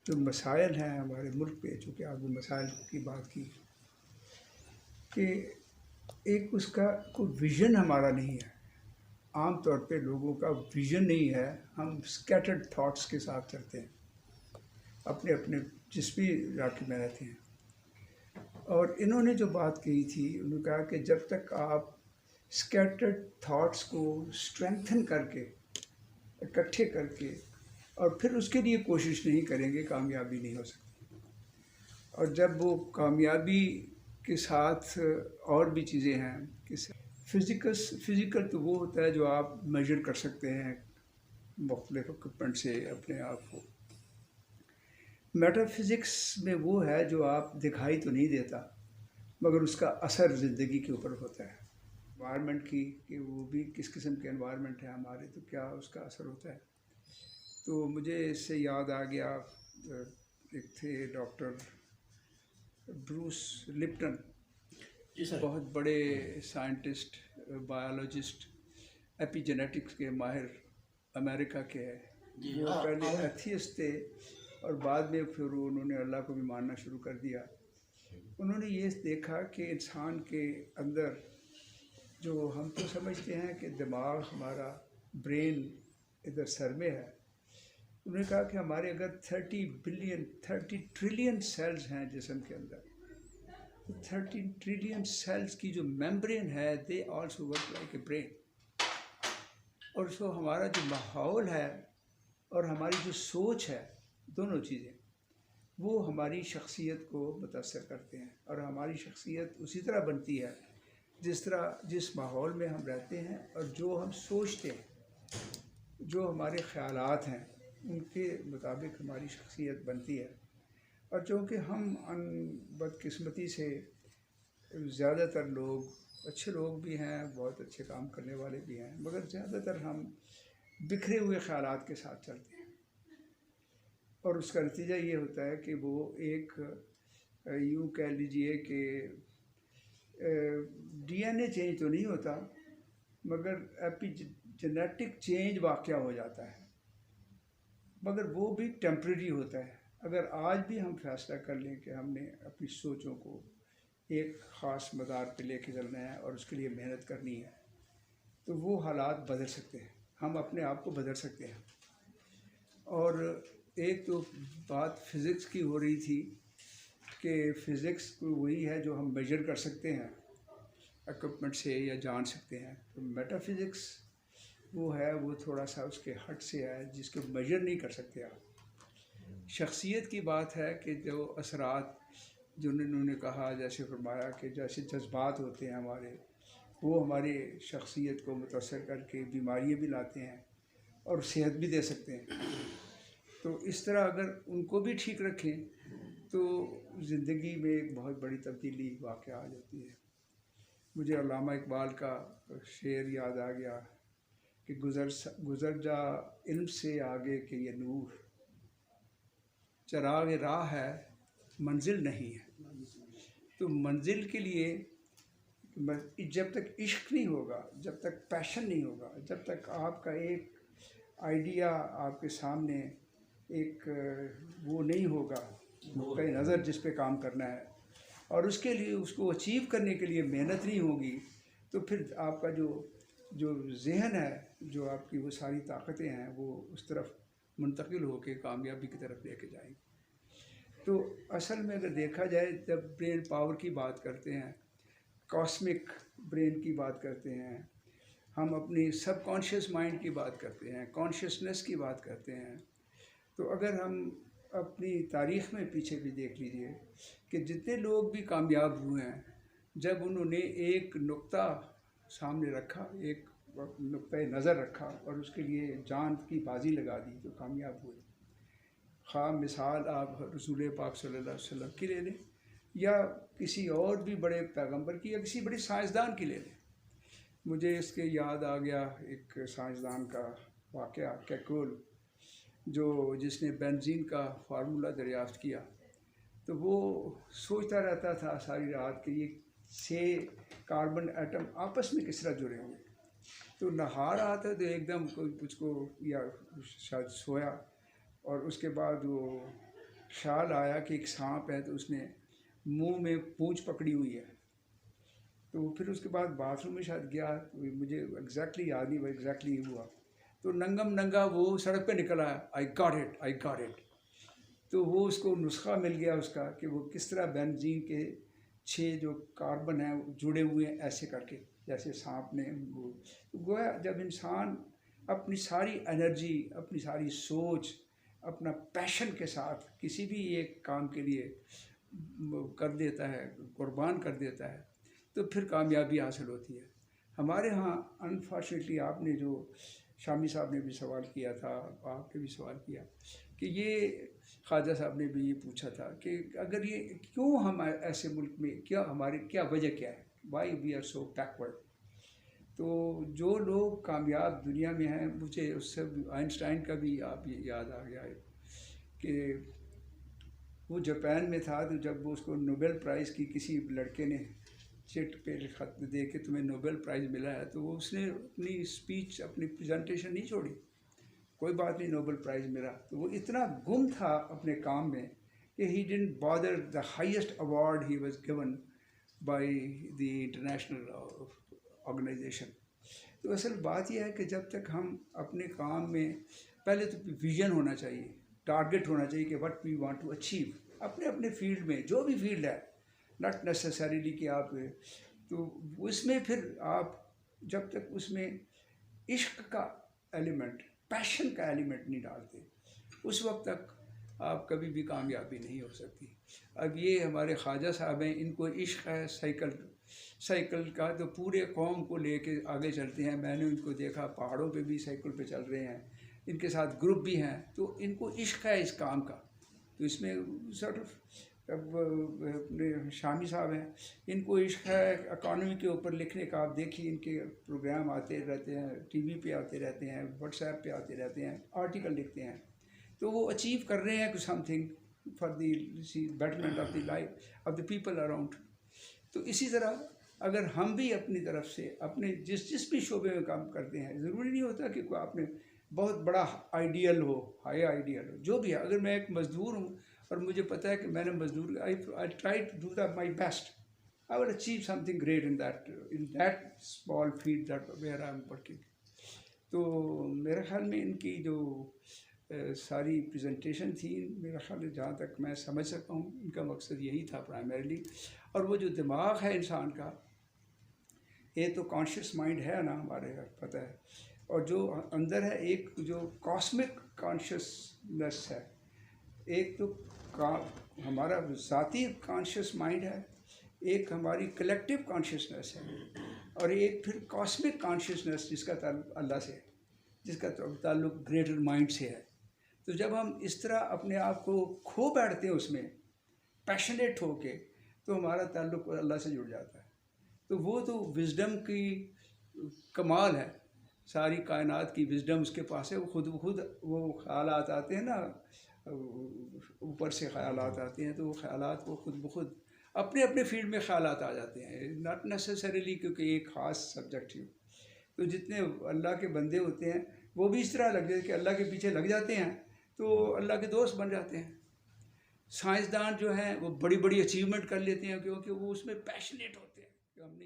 जो मसाइल हैं हमारे मुल्क पे, चूँकि आपने मसाइल की बात की कि एक उसका कोई विज़न हमारा नहीं है। आम तौर पे लोगों का विज़न नहीं है, हम स्कैटर्ड थॉट्स के साथ चलते हैं, अपने अपने जिस भी इलाके में रहते हैं। और इन्होंने जो बात कही थी, उन्होंने कहा कि जब तक आप स्कैटर्ड थॉट्स को स्ट्रेंथन करके, इकट्ठे करके और फिर उसके लिए कोशिश नहीं करेंगे, कामयाबी नहीं हो सकती। और जब वो कामयाबी के साथ और भी चीज़ें हैं कि फिज़िकल तो वो होता है जो आप मेजर कर सकते हैं मुख्तलिफ इक्विपमेंट से अपने आप को। मेटाफिज़िक्स में वो है जो आप दिखाई तो नहीं देता, मगर उसका असर ज़िंदगी के ऊपर होता है। एनवायरनमेंट की कि वो भी किस किस्म के एनवायरनमेंट है हमारे, तो क्या उसका असर होता है। तो मुझे इससे याद आ गया, एक थे डॉक्टर ब्रूस लिप्टन, जी सर। बहुत बड़े साइंटिस्ट, बायोलॉजिस्ट, एपिजेनेटिक्स के माहिर, अमेरिका के हैं। जी वो हाँ, पहले हाँ। एथियस्ट थे और बाद में फिर उन्होंने अल्लाह को भी मानना शुरू कर दिया। उन्होंने ये देखा कि इंसान के अंदर जो हम तो समझते हैं कि दिमाग हमारा, ब्रेन इधर सर में है, उन्होंने कहा कि हमारे अगर 30 ट्रिलियन सेल्स हैं जिस्म के अंदर, 13 ट्रिलियन सेल्स की जो मेम्ब्रेन है, they also work like a brain. और सो हमारा जो माहौल है और हमारी जो सोच है, दोनों चीज़ें वो हमारी शख्सियत को मुतासर करते हैं। और हमारी शख्सियत उसी तरह बनती है जिस माहौल में हम रहते हैं और जो हम सोचते हैं, जो हमारे ख़यालात हैं, उनके मुताबिक हमारी शख्सियत बनती है। और चूँकि हम बदकिस्मती से ज़्यादातर लोग, अच्छे लोग भी हैं, बहुत अच्छे काम करने वाले भी हैं, मगर ज़्यादातर हम बिखरे हुए ख़यालात के साथ चलते हैं। और उसका नतीजा ये होता है कि वो एक यूँ कह लीजिए कि डीएनए चेंज तो नहीं होता, मगर एपिजेनेटिक चेंज वाक़या हो जाता है, मगर वो भी टेम्परेरी होता है। अगर आज भी हम फैसला कर लें कि हमने अपनी सोचों को एक ख़ास मदार पे लेके चलना है और उसके लिए मेहनत करनी है, तो वो हालात बदल सकते हैं, हम अपने आप को बदल सकते हैं। और एक तो बात फ़िज़िक्स की हो रही थी कि फ़िज़िक्स वही है जो हम मेजर कर सकते हैं इक्विपमेंट से या जान सकते हैं। तो मेटाफिज़िक्स वो है, वो थोड़ा सा उसके हट से है, जिसको मेजर नहीं कर सकते आप। शख्सियत की बात है कि जो असरात जो उन्होंने कहा, जैसे फरमाया कि जैसे जज्बात होते हैं हमारे, वो हमारी शख्सियत को मुतासर करके बीमारियाँ भी लाते हैं और सेहत भी दे सकते हैं। तो इस तरह अगर उनको भी ठीक रखें तो ज़िंदगी में एक बहुत बड़ी तब्दीली वाक़या आ जाती है। मुझे अल्लामा इकबाल का शेर याद आ गया कि गुज़र जा इल्म से आगे के ये नूर, चराग़ राह है मंजिल नहीं है। तो मंजिल के लिए जब तक इश्क नहीं होगा, जब तक पैशन नहीं होगा, जब तक आपका एक आइडिया आपके सामने एक वो नहीं होगा, नुक्ता नज़र जिस पे काम करना है, और उसके लिए उसको अचीव करने के लिए मेहनत नहीं होगी, तो फिर आपका जो जो जहन है, जो आपकी वो सारी ताकतें हैं, वो उस तरफ मुंतकिल होकर कामयाबी की तरफ लेके जाएंगी। तो असल में अगर देखा जाए, जब ब्रेन पावर की बात करते हैं, कॉस्मिक ब्रेन की बात करते हैं, हम अपनी सबकॉन्शियस माइंड की बात करते हैं, कॉन्शियसनेस की बात करते हैं, तो अगर हम अपनी तारीख़ में पीछे भी देख लीजिए कि जितने लोग भी कामयाब हुए हैं, जब उन्होंने एक नुक्ता सामने रखा, एक नुक्ता नज़र रखा और उसके लिए जान की बाजी लगा दी, तो कामयाब हुए। ख़ास मिसाल आप रसूल पाक सल्लल्लाहु अलैहि वसल्लम की ले लें, या किसी और भी बड़े पैगंबर की, या किसी बड़े साइंसदान की ले लें। मुझे इसके याद आ गया एक साइंसदान का वाक़या, केकुल, जिसने बेंजीन का फार्मूला दरियाफ्त किया। तो वो सोचता रहता था सारी रात कि ये 6 कार्बन एटम आपस में किस तरह जुड़े होंगे। तो नहा रहा था तो एकदम कोई उसको, या शायद सोया, और उसके बाद वो ख्याल आया कि एक सांप है, तो उसने मुंह में पूंछ पकड़ी हुई है। तो फिर उसके बाद बाथरूम में शायद गया, तो मुझे एग्जैक्टली याद नहीं, वो एग्जैक्टली हुआ। तो नंगम नंगा वो सड़क पे निकल आया, I got it, I got it. तो वो उसको नुस्खा मिल गया उसका कि वो किस तरह बेंजीन के 6 जो कार्बन हैं जुड़े हुए हैं ऐसे करके, जैसे सांप ने वो। तो गोया जब इंसान अपनी सारी एनर्जी, अपनी सारी सोच, अपना पैशन के साथ किसी भी एक काम के लिए कर देता है, कुर्बान कर देता है, तो फिर कामयाबी हासिल होती है। हमारे यहाँ अनफॉर्चुनेटली, आपने जो शामी साहब ने भी सवाल किया था, आपने भी सवाल किया कि ये ख्वाजा साहब ने भी ये पूछा था कि अगर ये क्यों हम ऐसे मुल्क में, क्या हमारे क्या वजह क्या है, why we are so backward. तो जो लोग कामयाब दुनिया में हैं, मुझे उससे आइंस्टाइन का भी आप याद आ गया है कि वो जापान में था, तो जब वो उसको नोबेल प्राइज़ की किसी लड़के ने चिट पे खत दे के तुम्हें नोबेल प्राइज़ मिला है, तो वो उसने अपनी स्पीच, अपनी प्रेजेंटेशन नहीं छोड़ी। कोई बात नहीं, नोबेल प्राइज़ मिला। तो वो इतना गुम था अपने काम में कि he didn't bother the highest award he was given by the international organisation. तो असल बात यह है कि जब तक हम अपने काम में, पहले तो विजन होना चाहिए, टारगेट होना चाहिए कि what we want to achieve अपने अपने फील्ड में, जो भी फील्ड है, नॉट नेसेसरीली कि आप, तो उसमें फिर आप जब तक उसमें इश्क का एलिमेंट, पैशन का एलिमेंट नहीं डालते, उस वक्त तक आप कभी भी कामयाबी नहीं हो सकती। अब ये हमारे ख्वाजा साहब हैं, इनको इश्क है साइकिल का, तो पूरे कौम को लेके आगे चलते हैं। मैंने उनको देखा पहाड़ों पे भी साइकिल पे चल रहे हैं, इनके साथ ग्रुप भी हैं, तो इनको इश्क है इस काम का। तो इसमें सॉर्ट ऑफ, अब अपने शामी साहब हैं, इनको इश्क है इकॉनमी के ऊपर लिखने का। आप देखिए इनके प्रोग्राम आते रहते हैं, टीवी पे आते रहते हैं, व्हाट्सएप पे आते रहते हैं, आर्टिकल लिखते हैं। तो वो अचीव कर रहे हैं कुछ something for the betterment of the life of the people around. तो इसी तरह अगर हम भी अपनी तरफ से अपने जिस भी शोबे में काम करते हैं, ज़रूरी नहीं होता कि कोई आपने बहुत बड़ा आइडियल हो, हाई आइडियल हो, जो भी है। अगर मैं एक मज़दूर हूँ और मुझे पता है कि मैंने मज़दूर, I try to do that my best, I will achieve something great in that small field that where I am working. तो मेरे ख्याल में इनकी जो सारी प्रेजेंटेशन थी, मेरा ख्याल है जहाँ तक मैं समझ सकता हूँ, इनका मकसद यही था प्राइमरीली। और वो जो दिमाग है इंसान का, ये तो कॉन्शियस माइंड है ना हमारे, पता है, और जो अंदर है एक जो कॉस्मिक कॉन्शियसनेस है, एक तो हमारा ज़ाती कॉन्शियस माइंड है, एक हमारी कलेक्टिव कॉन्शियसनेस है, और एक फिर कॉस्मिक कॉन्शियसनेस जिसका ताल्लुक अल्लाह से है, जिसका ताल्लुक ग्रेटर माइंड से है। तो जब हम इस तरह अपने आप को खो बैठते हैं उसमें, पैशनेट होके, तो हमारा ताल्लुक अल्लाह से जुड़ जाता है। तो वो तो विज़डम की कमाल है, सारी कायनात की विज़डम उसके पास है। वो खुद वो ख्यालात आते हैं ना, ऊपर से ख्यालात आते हैं, तो वो ख्यालात वो खुद ब खुद अपने अपने फील्ड में ख्यालात आ जाते हैं, नॉट नेसेसरीली क्योंकि एक ख़ास सब्जेक्ट ही। तो जितने अल्लाह के बंदे होते हैं, वो भी इस तरह लग जाते कि अल्लाह के पीछे लग जाते हैं, तो अल्लाह के दोस्त बन जाते हैं। साइंसदान जो हैं वो बड़ी बड़ी अचीवमेंट कर लेते हैं, क्योंकि वो उसमें पैशनेट होते हैं कि हमने